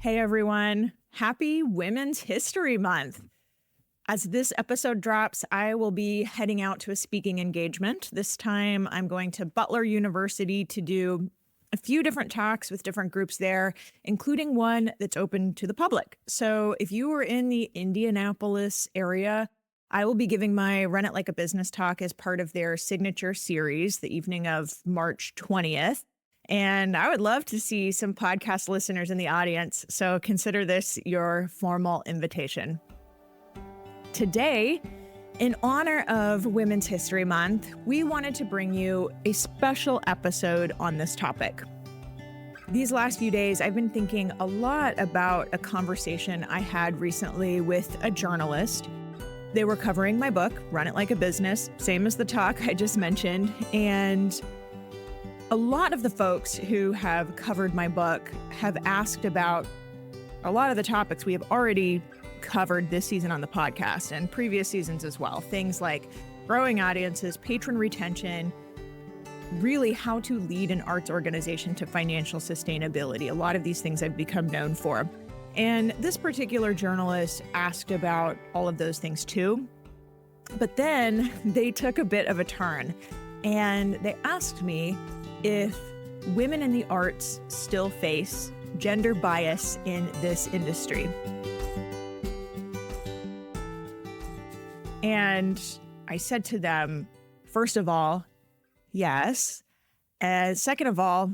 Hey everyone, happy Women's History Month. As this episode drops, I will be heading out to a speaking engagement. This time I'm going to Butler University to do a few different talks with different groups there, including one that's open to the public. So if you are in the Indianapolis area, I will be giving my Run It Like a Business talk as part of their signature series the evening of March 20th. And I would love to see some podcast listeners in the audience, so consider this your formal invitation. Today, in honor of Women's History Month, we wanted to bring you a special episode on this topic. These last few days, I've been thinking a lot about a conversation I had recently with a journalist. They were covering my book, Run It Like a Business, same as the talk I just mentioned, and a lot of the folks who have covered my book have asked about a lot of the topics we have already covered this season on the podcast and previous seasons as well. Things like growing audiences, patron retention, really how to lead an arts organization to financial sustainability. A lot of these things I've become known for. And this particular journalist asked about all of those things too. But then they took a bit of a turn and they asked me if women in the arts still face gender bias in this industry. And I said to them, first of all, yes. And second of all,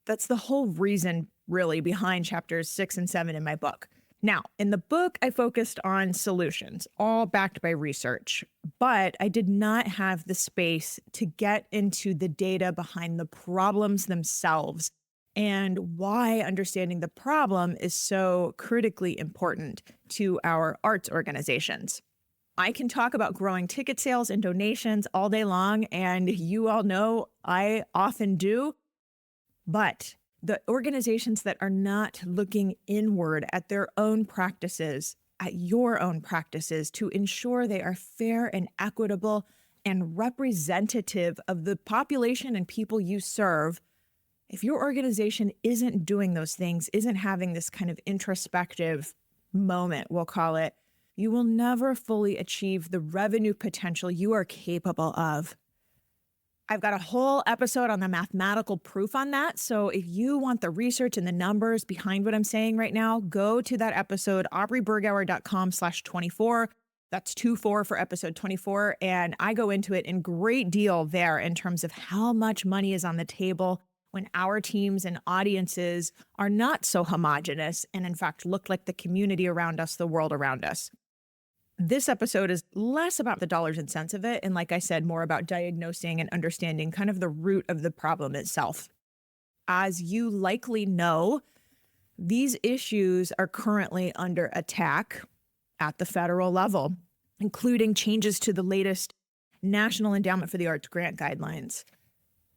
that's the whole reason really behind chapters 6 and 7 in my book. Now, in the book, I focused on solutions, all backed by research, but I did not have the space to get into the data behind the problems themselves and why understanding the problem is so critically important to our arts organizations. I can talk about growing ticket sales and donations all day long, and you all know I often do, but the organizations that are not looking inward at their own practices, at your own practices, to ensure they are fair and equitable and representative of the population and people you serve, if your organization isn't doing those things, isn't having this kind of introspective moment, we'll call it, you will never fully achieve the revenue potential you are capable of. I've got a whole episode on the mathematical proof on that. So if you want the research and the numbers behind what I'm saying right now, go to that episode, aubreybergauer.com/24. That's 24 for episode 24. And I go into it in great deal there in terms of how much money is on the table when our teams and audiences are not so homogenous and in fact look like the community around us, the world around us. This episode is less about the dollars and cents of it, and like I said, more about diagnosing and understanding kind of the root of the problem itself. As you likely know, these issues are currently under attack at the federal level, including changes to the latest National Endowment for the Arts grant guidelines.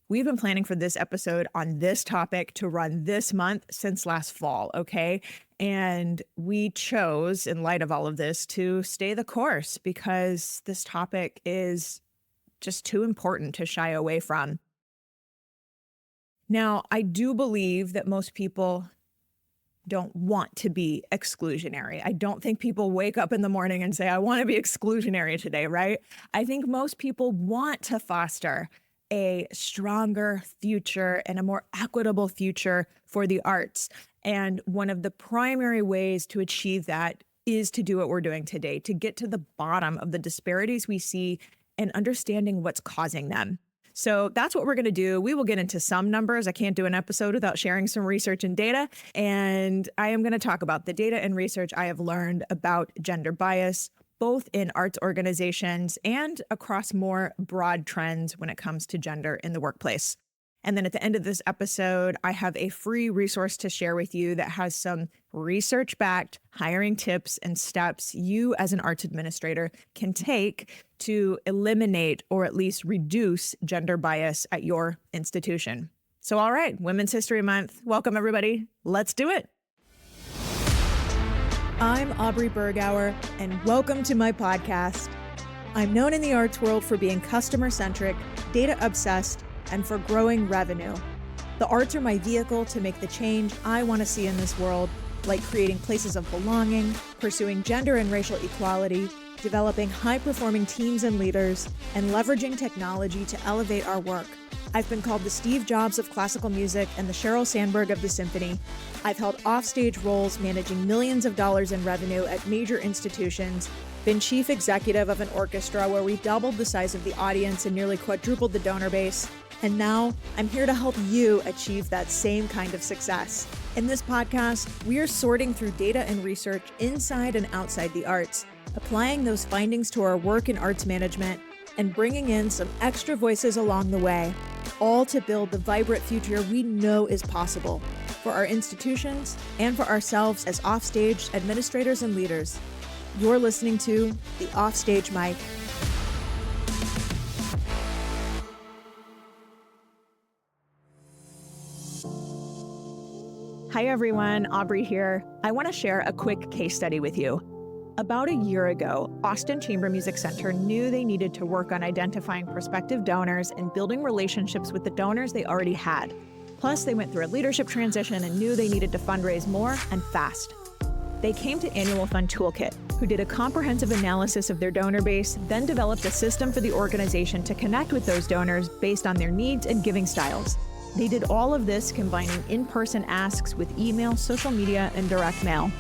We've been planning for this episode on this topic to run this month since last fall, okay? And we chose, in light of all of this, to stay the course because this topic is just too important to shy away from. Now, I do believe that most people don't want to be exclusionary. I don't think people wake up in the morning and say, I want to be exclusionary today, right? I think most people want to foster a stronger future and a more equitable future for the arts. And one of the primary ways to achieve that is to do what we're doing today, to get to the bottom of the disparities we see and understanding what's causing them. So that's what we're going to do. We will get into some numbers. I can't do an episode without sharing some research and data. And I am going to talk about the data and research I have learned about gender bias, both in arts organizations and across more broad trends when it comes to gender in the workplace. And then at the end of this episode, I have a free resource to share with you that has some research-backed hiring tips and steps you as an arts administrator can take to eliminate or at least reduce gender bias at your institution. So all right, Women's History Month. Welcome, everybody. Let's do it. I'm Aubrey Bergauer, and welcome to my podcast. I'm known in the arts world for being customer-centric, data-obsessed, and for growing revenue. The arts are my vehicle to make the change I want to see in this world, like creating places of belonging, pursuing gender and racial equality, developing high-performing teams and leaders, and leveraging technology to elevate our work. I've been called the Steve Jobs of classical music and the Sheryl Sandberg of the symphony. I've held offstage roles managing millions of dollars in revenue at major institutions, been chief executive of an orchestra where we doubled the size of the audience and nearly quadrupled the donor base. And now I'm here to help you achieve that same kind of success. In this podcast, we are sorting through data and research inside and outside the arts, applying those findings to our work in arts management, and bringing in some extra voices along the way, all to build the vibrant future we know is possible for our institutions and for ourselves as offstage administrators and leaders. You're listening to the Offstage Mic. Hi everyone, Aubrey here. I want to share a quick case study with you. About a year ago, Austin Chamber Music Center knew they needed to work on identifying prospective donors and building relationships with the donors they already had. Plus, they went through a leadership transition and knew they needed to fundraise more and fast. They came to Annual Fund Toolkit, who did a comprehensive analysis of their donor base, then developed a system for the organization to connect with those donors based on their needs and giving styles. They did all of this combining in-person asks with email, social media, and direct mail.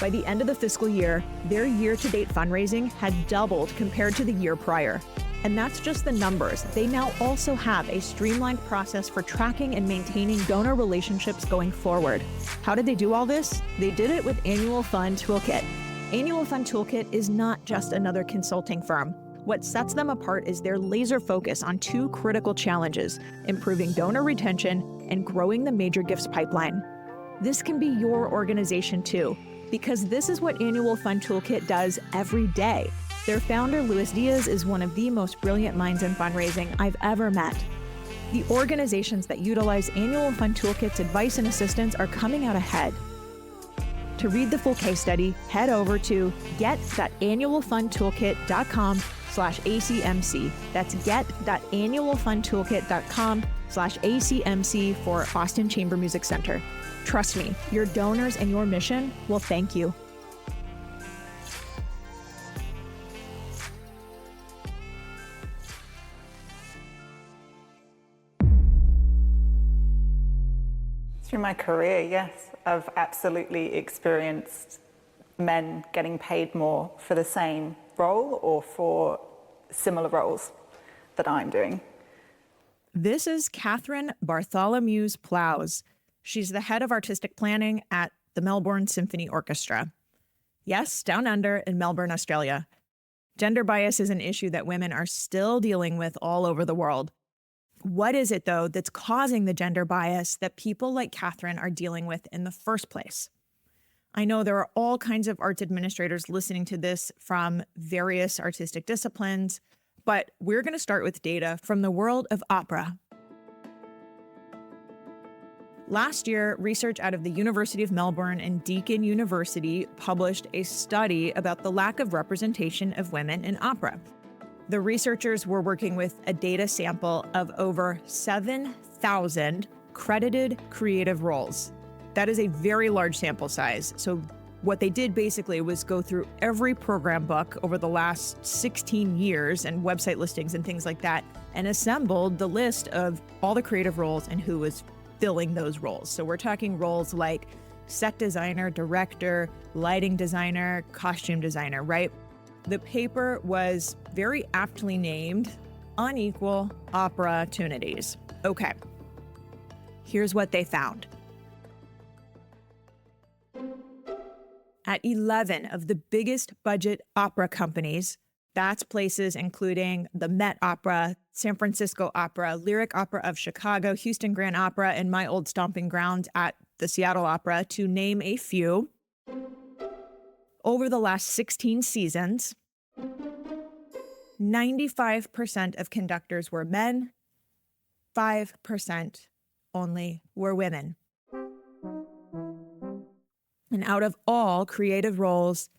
By the end of the fiscal year, their year-to-date fundraising had doubled compared to the year prior. And that's just the numbers. They now also have a streamlined process for tracking and maintaining donor relationships going forward. How did they do all this? They did it with Annual Fund Toolkit. Annual Fund Toolkit is not just another consulting firm. What sets them apart is their laser focus on two critical challenges: improving donor retention and growing the major gifts pipeline. This can be your organization too, because this is what Annual Fund Toolkit does every day. Their founder, Luis Diaz, is one of the most brilliant minds in fundraising I've ever met. The organizations that utilize Annual Fund Toolkit's advice and assistance are coming out ahead. To read the full case study, head over to get.annualfundtoolkit.com/ACMC. That's get.annualfundtoolkit.com/ACMC for Austin Chamber Music Center. Trust me, your donors and your mission will thank you. Through my career, yes, I've absolutely experienced men getting paid more for the same role or for similar roles that I'm doing. This is Catherine Bartholomew's Plows. She's the head of artistic planning at the Melbourne Symphony Orchestra. Yes, down under in Melbourne, Australia. Gender bias is an issue that women are still dealing with all over the world. What is it, though, that's causing the gender bias that people like Catherine are dealing with in the first place? I know there are all kinds of arts administrators listening to this from various artistic disciplines, but we're going to start with data from the world of opera. Last year, research out of the University of Melbourne and Deakin University published a study about the lack of representation of women in opera. The researchers were working with a data sample of over 7,000 credited creative roles. That is a very large sample size. So what they did basically was go through every program book over the last 16 years and website listings and things like that, and assembled the list of all the creative roles and who was filling those roles. So we're talking roles like set designer, director, lighting designer, costume designer, right? The paper was very aptly named Unequal Opportunities. Okay, here's what they found. At 11 of the biggest budget opera companies, that's places including the Met Opera, San Francisco Opera, Lyric Opera of Chicago, Houston Grand Opera, and my old stomping ground at the Seattle Opera, to name a few. Over the last 16 seasons, 95% of conductors were men, 5% only were women. And out of all creative roles,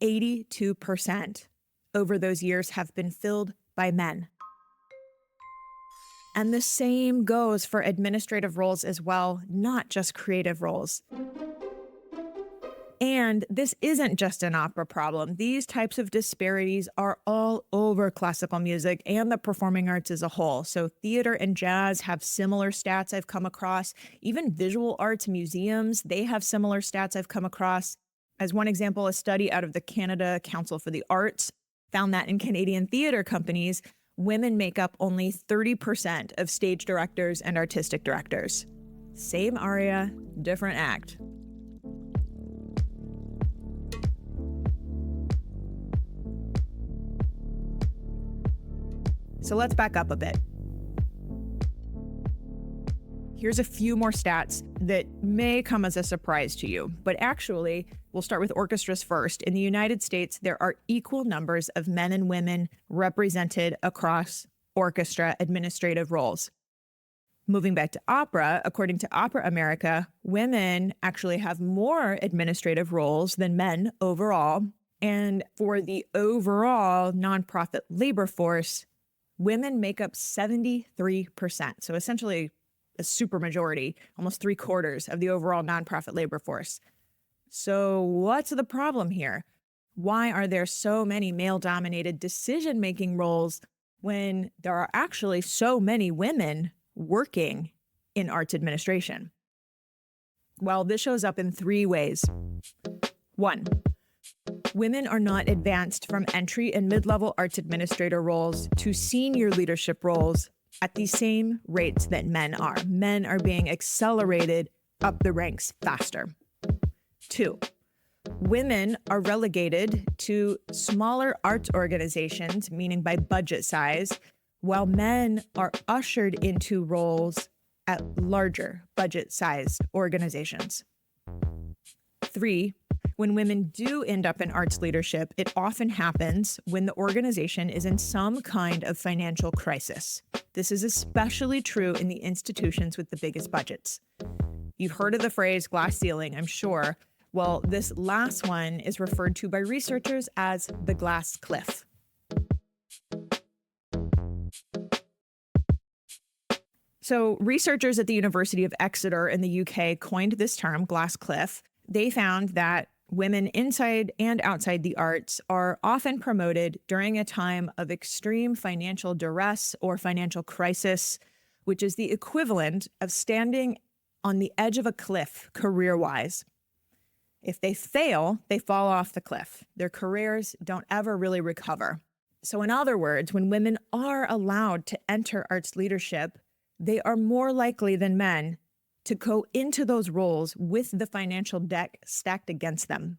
82% over those years have been filled by men. And the same goes for administrative roles as well, not just creative roles. And this isn't just an opera problem. These types of disparities are all over classical music and the performing arts as a whole. So theater and jazz have similar stats I've come across. Even visual arts museums, they have similar stats I've come across. As one example, a study out of the Canada Council for the Arts found that in Canadian theater companies, women make up only 30% of stage directors and artistic directors. Same aria, different act. So let's back up a bit. Here's a few more stats that may come as a surprise to you, but actually, we'll start with orchestras first. In the United States, there are equal numbers of men and women represented across orchestra administrative roles. Moving back to opera, according to Opera America, women actually have more administrative roles than men overall. And for the overall nonprofit labor force, women make up 73%. So essentially a supermajority, almost 3/4 of the overall nonprofit labor force. So what's the problem here? Why are there so many male-dominated decision-making roles when there are actually so many women working in arts administration? Well, this shows up in 3 ways. 1, women are not advanced from entry and mid-level arts administrator roles to senior leadership roles at the same rates that men are. Men are being accelerated up the ranks faster. 2, women are relegated to smaller arts organizations, meaning by budget size, while men are ushered into roles at larger budget-sized organizations. 3, when women do end up in arts leadership, it often happens when the organization is in some kind of financial crisis. This is especially true in the institutions with the biggest budgets. You've heard of the phrase glass ceiling, I'm sure. Well, this last one is referred to by researchers as the glass cliff. So researchers at the University of Exeter in the UK coined this term, glass cliff. They found that women inside and outside the arts are often promoted during a time of extreme financial duress or financial crisis, which is the equivalent of standing on the edge of a cliff career-wise. If they fail, they fall off the cliff. Their careers don't ever really recover. So in other words, when women are allowed to enter arts leadership, they are more likely than men to go into those roles with the financial deck stacked against them.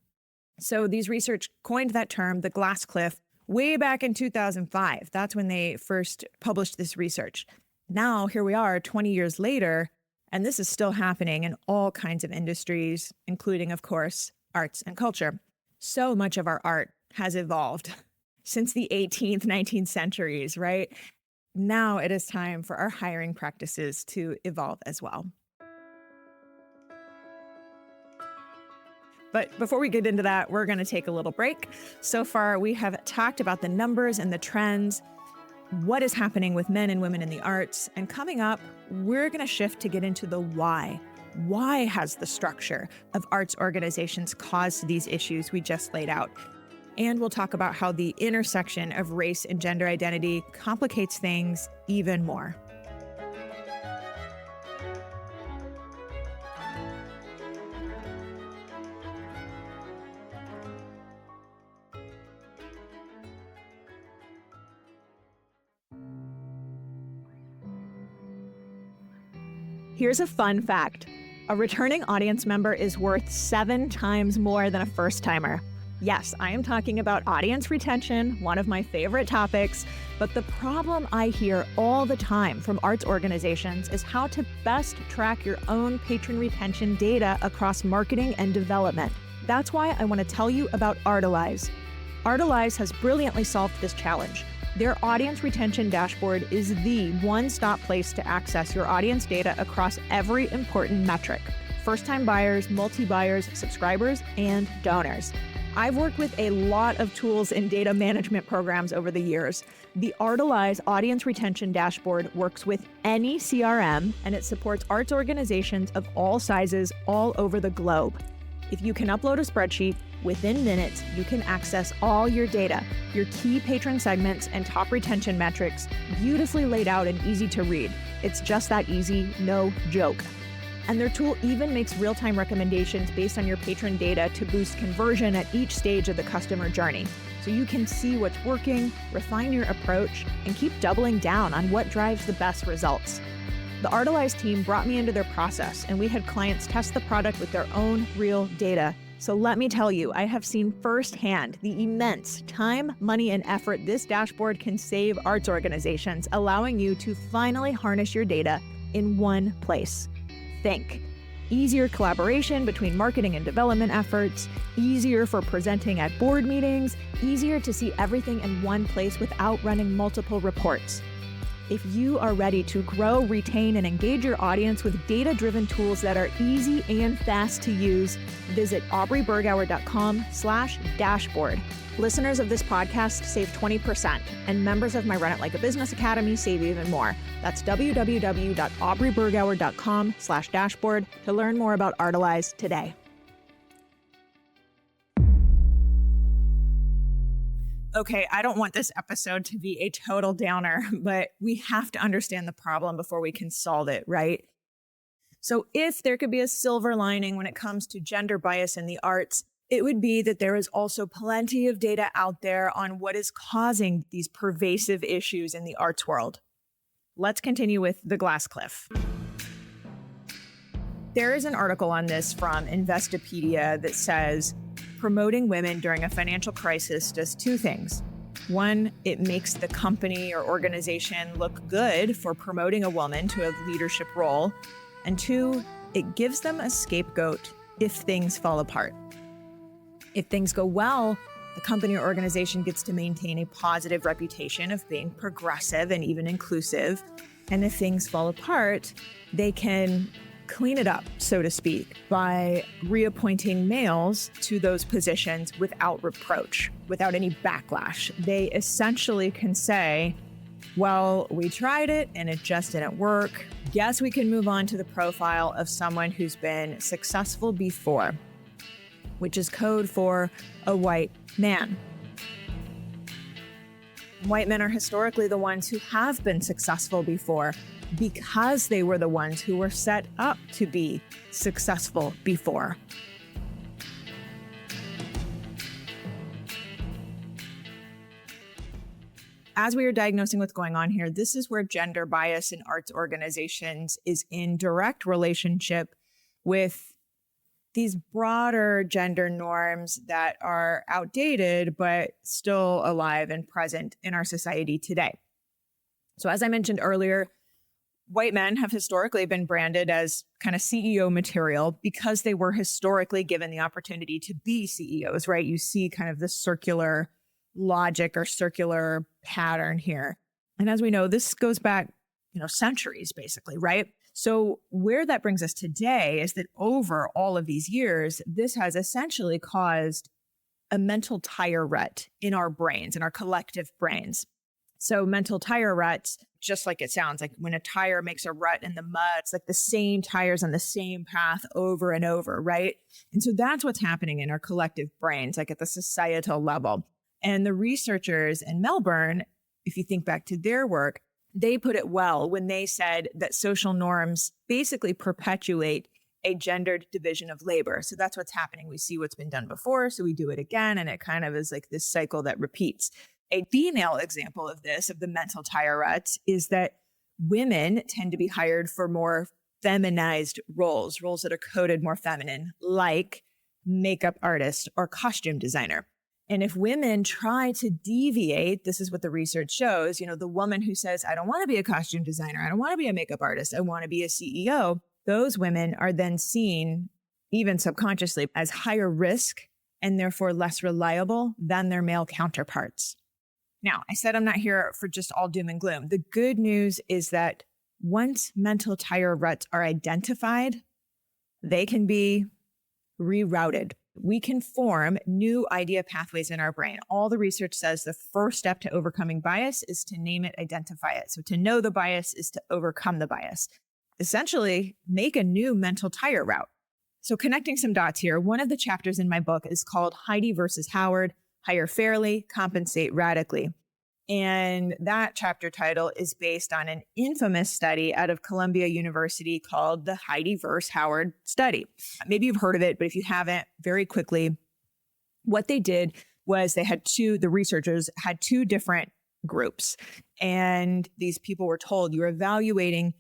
So these research coined that term, the glass cliff, way back in 2005. That's when they first published this research. Now, here we are 20 years later, and this is still happening in all kinds of industries, including, of course, arts and culture. So much of our art has evolved since the 18th, 19th centuries, right? Now it is time for our hiring practices to evolve as well. But before we get into that, we're going to take a little break. So far, we have talked about the numbers and the trends, what is happening with men and women in the arts. And coming up, we're going to shift to get into the why. Why has the structure of arts organizations caused these issues we just laid out? And we'll talk about how the intersection of race and gender identity complicates things even more. Here's a fun fact. A returning audience member is worth 7 times more than a first-timer. Yes, I am talking about audience retention, one of my favorite topics, but the problem I hear all the time from arts organizations is how to best track your own patron retention data across marketing and development. That's why I want to tell you about Artalize. Artalize has brilliantly solved this challenge. Their audience retention dashboard is the one-stop place to access your audience data across every important metric: first-time buyers, multi-buyers, subscribers, and donors. I've worked with a lot of tools and data management programs over the years. The Artalize audience retention dashboard works with any CRM, and it supports arts organizations of all sizes all over the globe. If you can upload a spreadsheet, within minutes, you can access all your data, your key patron segments, and top retention metrics, beautifully laid out and easy to read. It's just that easy, no joke. And their tool even makes real-time recommendations based on your patron data to boost conversion at each stage of the customer journey. So you can see what's working, refine your approach, and keep doubling down on what drives the best results. The Artalize team brought me into their process, and we had clients test the product with their own real data. So let me tell you, I have seen firsthand the immense time, money, and effort this dashboard can save arts organizations, allowing you to finally harness your data in one place. Think. Easier collaboration between marketing and development efforts, easier for presenting at board meetings, easier to see everything in one place without running multiple reports. If you are ready to grow, retain, and engage your audience with data-driven tools that are easy and fast to use, visit aubreybergauer.com/dashboard. Listeners of this podcast save 20%, and members of my Run It Like a Business Academy save even more. That's www.aubreybergauer.com/dashboard to learn more about Artalize today. Okay, I don't want this episode to be a total downer, but we have to understand the problem before we can solve it, right? So if there could be a silver lining when it comes to gender bias in the arts, it would be that there is also plenty of data out there on what is causing these pervasive issues in the arts world. Let's continue with the glass cliff. There is an article on this from Investopedia that says, promoting women during a financial crisis does two things. One, it makes the company or organization look good for promoting a woman to a leadership role. And two, it gives them a scapegoat if things fall apart. If things go well, the company or organization gets to maintain a positive reputation of being progressive and even inclusive. And if things fall apart, they can clean it up, so to speak, by reappointing males to those positions without reproach, without any backlash. They essentially can say, well, we tried it and it just didn't work. Guess we can move on to the profile of someone who's been successful before, which is code for a white man. White men are historically the ones who have been successful before because they were the ones who were set up to be successful before. As we are diagnosing what's going on here, this is where gender bias in arts organizations is in direct relationship with these broader gender norms that are outdated, but still alive and present in our society today. So as I mentioned earlier, white men have historically been branded as kind of CEO material because they were historically given the opportunity to be CEOs, right? You see kind of this circular logic or circular pattern here. And as we know, this goes back, centuries basically, right? So where that brings us today is that over all of these years, this has essentially caused a mental tire rut in our brains, in our collective brains. So mental tire ruts, just like it sounds, like when a tire makes a rut in the mud, it's like the same tires on the same path over and over, right? And so that's what's happening in our collective brains, like at the societal level. And the researchers in Melbourne, if you think back to their work, they put it well when they said that social norms basically perpetuate a gendered division of labor. So that's what's happening. We see what's been done before, so we do it again, and it kind of is like this cycle that repeats. A female example of this, of the mental tire ruts, is that women tend to be hired for more feminized roles that are coded more feminine, like makeup artist or costume designer. And if women try to deviate, this is what the research shows, the woman who says, I don't want to be a costume designer, I don't want to be a makeup artist, I want to be a CEO, those women are then seen, even subconsciously, as higher risk and therefore less reliable than their male counterparts. Now, I said I'm not here for just all doom and gloom. The good news is that once mental tire ruts are identified, they can be rerouted. We can form new idea pathways in our brain. All the research says the first step to overcoming bias is to name it, identify it. So to know the bias is to overcome the bias. Essentially, make a new mental tire route. So connecting some dots here, one of the chapters in my book is called Heidi versus Howard, Hire Fairly, Compensate Radically. And that chapter title is based on an infamous study out of Columbia University called the Heidi versus Howard study. Maybe you've heard of it, but if you haven't, very quickly, what they did was the researchers had two different groups. And these people were told, you're evaluating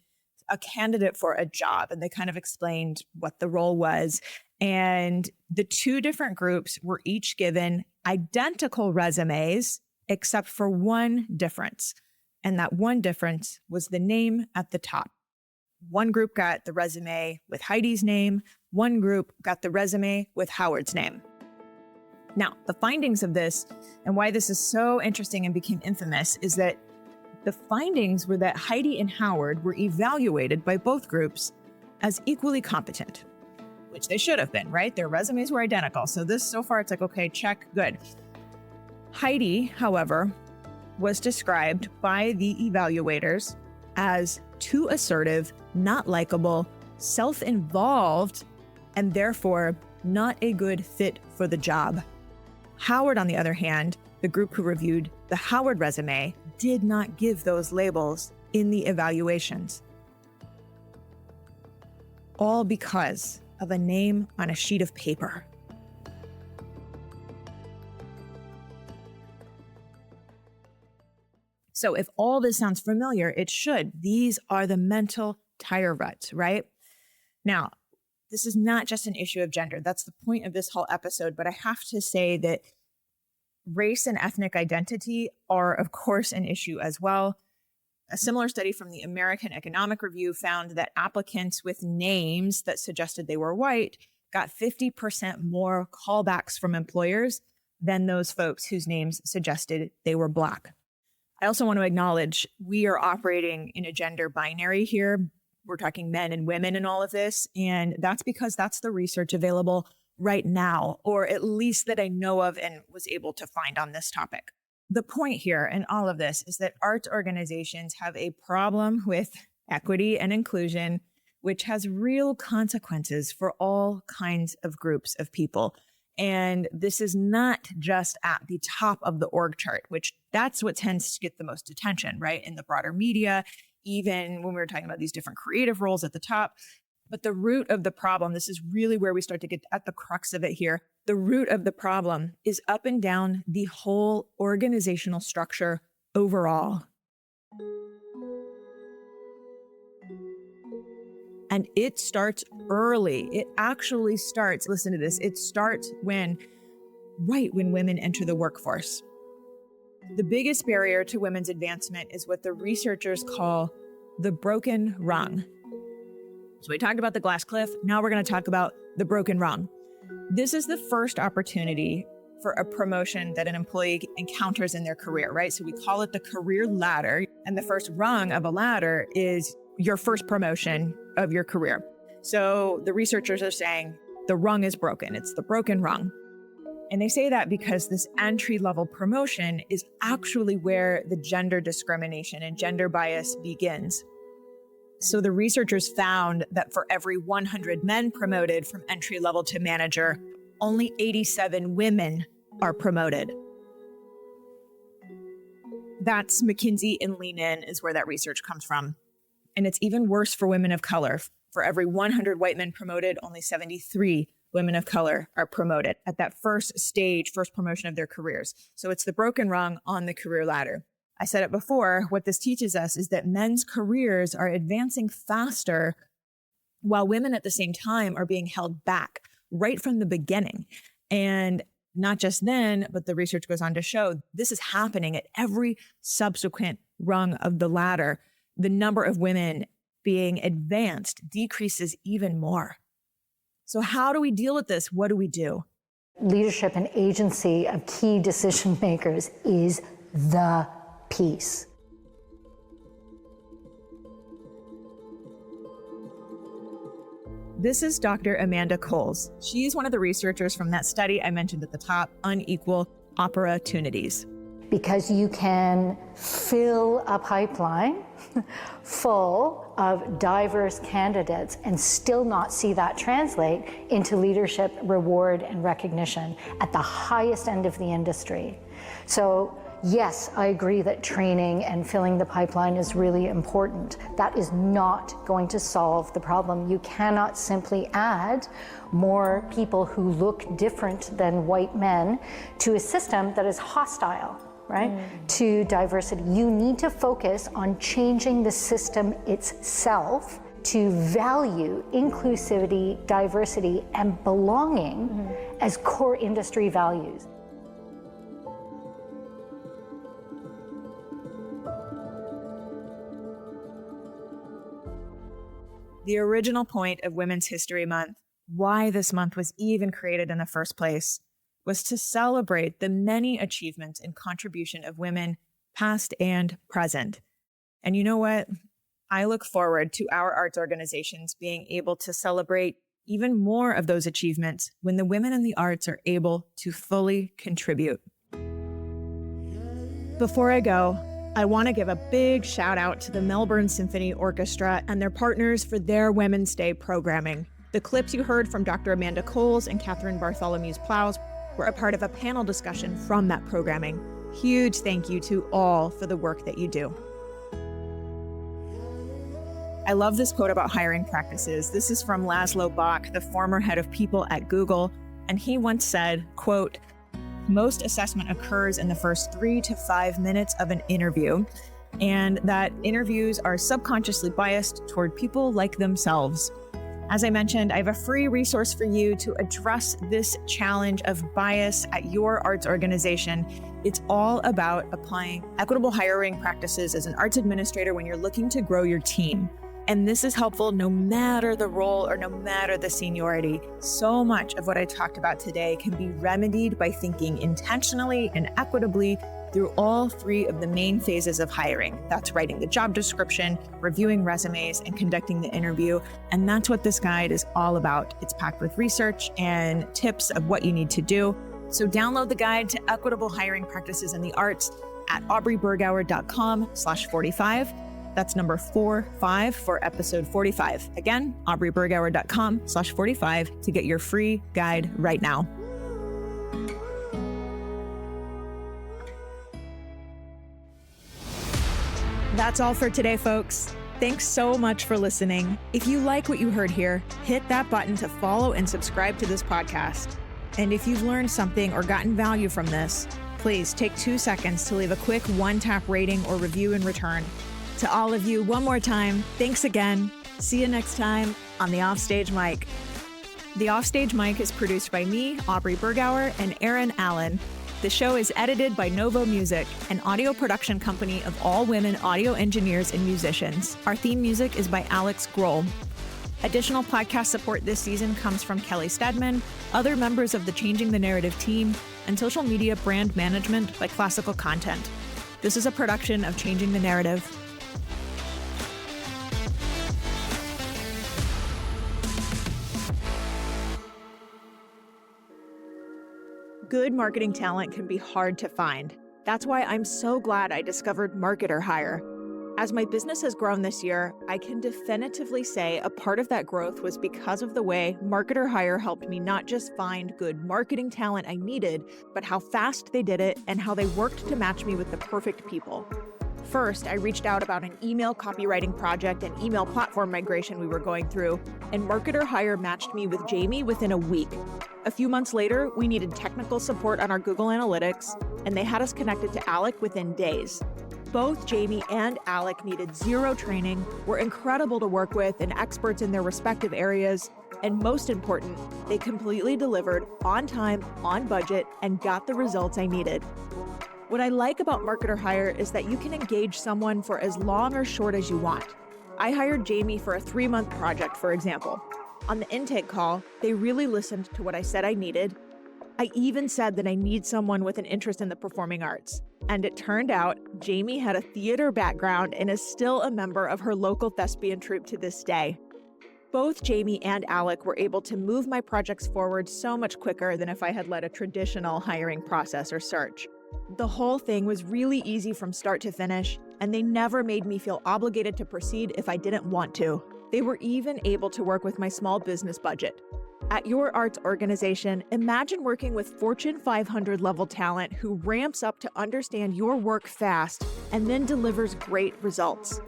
a candidate for a job. And they kind of explained what the role was. And the two different groups were each given identical resumes, except for one difference. And that one difference was the name at the top. One group got the resume with Heidi's name. One group got the resume with Howard's name. Now, the findings of this and why this is so interesting and became infamous is that the findings were that Heidi and Howard were evaluated by both groups as equally competent, which they should have been, right? Their resumes were identical. So far, it's like, okay, check, good. Heidi, however, was described by the evaluators as too assertive, not likable, self-involved, and therefore not a good fit for the job. Howard, on the other hand, the group who reviewed the Howard resume, did not give those labels in the evaluations. All because of a name on a sheet of paper. So if all this sounds familiar, it should. These are the mental tire ruts, right? Now, this is not just an issue of gender. That's the point of this whole episode. But I have to say that race and ethnic identity are, of course, an issue as well. A similar study from the American Economic Review found that applicants with names that suggested they were white got 50% more callbacks from employers than those folks whose names suggested they were Black. I also want to acknowledge we are operating in a gender binary here. We're talking men and women in all of this, and that's because that's the research available right now, or at least that I know of and was able to find on this topic. The point here in all of this is that arts organizations have a problem with equity and inclusion, which has real consequences for all kinds of groups of people. And this is not just at the top of the org chart, which that's what tends to get the most attention, right? In the broader media, even when we were talking about these different creative roles at the top. But the root of the problem, this is really where we start to get at the crux of it here. The root of the problem is up and down the whole organizational structure overall. And it starts early. It actually starts, listen to this, it starts right when women enter the workforce. The biggest barrier to women's advancement is what the researchers call the broken rung. So we talked about the glass cliff. Now we're going to talk about the broken rung. This is the first opportunity for a promotion that an employee encounters in their career, right? So we call it the career ladder. And the first rung of a ladder is your first promotion of your career. So the researchers are saying the rung is broken. It's the broken rung. And they say that because this entry-level promotion is actually where the gender discrimination and gender bias begins. So the researchers found that for every 100 men promoted from entry level to manager, only 87 women are promoted. That's McKinsey and Lean In is where that research comes from. And it's even worse for women of color. For every 100 white men promoted, only 73 women of color are promoted at that first stage, first promotion of their careers. So it's the broken rung on the career ladder. I said it before, what this teaches us is that men's careers are advancing faster while women at the same time are being held back right from the beginning. And not just then, but the research goes on to show this is happening at every subsequent rung of the ladder. The number of women being advanced decreases even more. So how do we deal with this? What do we do? Leadership and agency of key decision makers is the piece. This is Dr. Amanda Coles. She's one of the researchers from that study I mentioned at the top, Unequal Opportunities. because you can fill a pipeline full of diverse candidates and still not see that translate into leadership, reward, and recognition at the highest end of the industry. So yes, I agree that training and filling the pipeline is really important. That is not going to solve the problem. You cannot simply add more people who look different than white men to a system that is hostile, right, to diversity. You need to focus on changing the system itself to value inclusivity, diversity, and belonging as core industry values. The original point of Women's History Month, why this month was even created in the first place, was to celebrate the many achievements and contribution of women, past and present. And you know what? I look forward to our arts organizations being able to celebrate even more of those achievements when the women in the arts are able to fully contribute. Before I go, I want to give a big shout out to the Melbourne Symphony Orchestra and their partners for their Women's Day programming. The clips you heard from Dr. Amanda Coles and Catherine Bartholomew's Plows were a part of a panel discussion from that programming. Huge thank you to all for the work that you do. I love this quote about hiring practices. This is from Laszlo Bock, the former head of people at Google, and he once said, quote, "Most assessment occurs in the first 3 to 5 minutes of an interview, and that interviews are subconsciously biased toward people like themselves." As I mentioned, I have a free resource for you to address this challenge of bias at your arts organization. It's all about applying equitable hiring practices as an arts administrator when you're looking to grow your team. And this is helpful no matter the role or no matter the seniority. So much of what I talked about today can be remedied by thinking intentionally and equitably through all 3 of the main phases of hiring. That's writing the job description, reviewing resumes, and conducting the interview. And that's what this guide is all about. It's packed with research and tips of what you need to do. So download the guide to equitable hiring practices in the arts at aubreybergauer.com/45. That's number 45 for episode 45. Again, aubreybergauer.com/45 to get your free guide right now. That's all for today, folks. Thanks so much for listening. If you like what you heard here, hit that button to follow and subscribe to this podcast. And if you've learned something or gotten value from this, please take 2 seconds to leave a quick 1-tap rating or review in return. To all of you, one more time, thanks again. See you next time on the Offstage Mic. The Offstage Mic is produced by me, Aubrey Bergauer, and Aaron Allen. The show is edited by Novo Music, an audio production company of all women audio engineers and musicians. Our theme music is by Alex Grohl. Additional podcast support this season comes from Kelly Stedman, other members of the Changing the Narrative team, and social media brand management by Classical Content. This is a production of Changing the Narrative. Good marketing talent can be hard to find. That's why I'm so glad I discovered Marketer Hire. As my business has grown this year, I can definitively say a part of that growth was because of the way Marketer Hire helped me not just find good marketing talent I needed, but how fast they did it and how they worked to match me with the perfect people. First, I reached out about an email copywriting project and email platform migration we were going through, and Marketer Hire matched me with Jamie within a week. A few months later, we needed technical support on our Google Analytics, and they had us connected to Alec within days. Both Jamie and Alec needed 0 training, were incredible to work with and experts in their respective areas, and most important, they completely delivered on time, on budget, and got the results I needed. What I like about Marketer Hire is that you can engage someone for as long or short as you want. I hired Jamie for a 3-month project, for example. On the intake call, they really listened to what I said I needed. I even said that I need someone with an interest in the performing arts. And it turned out Jamie had a theater background and is still a member of her local thespian troupe to this day. Both Jamie and Alec were able to move my projects forward so much quicker than if I had led a traditional hiring process or search. The whole thing was really easy from start to finish, and they never made me feel obligated to proceed if I didn't want to. They were even able to work with my small business budget. At your arts organization, imagine working with Fortune 500 level talent who ramps up to understand your work fast and then delivers great results.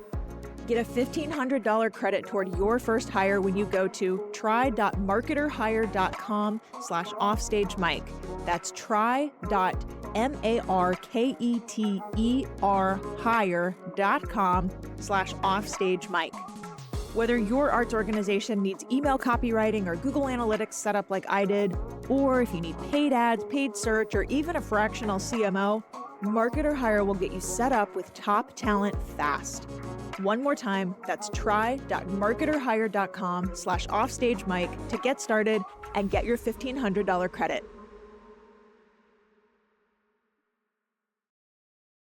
Get a $1,500 credit toward your first hire when you go to try.marketerhire.com/offstagemike. That's try.marketerhire.com/offstagemike. Whether your arts organization needs email copywriting or Google Analytics set up like I did, or if you need paid ads, paid search, or even a fractional CMO, Marketer Hire will get you set up with top talent fast. One more time, that's try.marketerhire.com/offstagemike to get started and get your $1,500 credit.